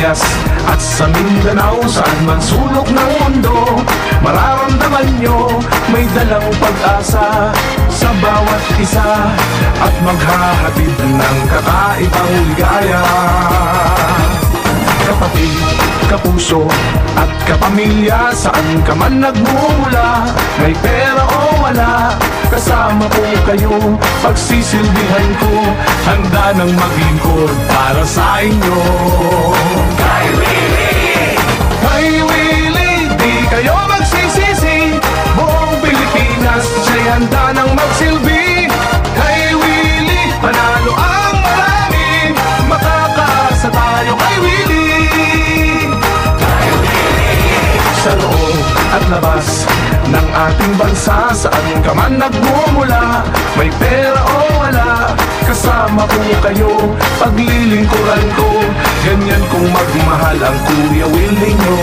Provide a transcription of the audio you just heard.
Visayas at sa Mindanao, saan man sulok ng mundo, mararamdaman nyo may dalang pag-asa sa bawat isa at maghahatid ng kakaibang ligaya. Kapatid, kapuso at kapamilya, saan ka man nagmumula, may pera o wala, kasama po kayo, pagsisilbihan ko, handa nang maglingkod para sa inyo. Kay Willie! Kay Willie, di kayo magsisisi, buong Pilipinas siya'y handa nang magsilbi. Kay Willie, panalo ang marami, makakaasa tayo kay Willie. Sa loob at labas ng ating bansa, saan ka man nagmumula, may pera o wala, kasama ko kayo, paglilingkuran ko, ganyan kong magmahal ang Kuya Will ninyo.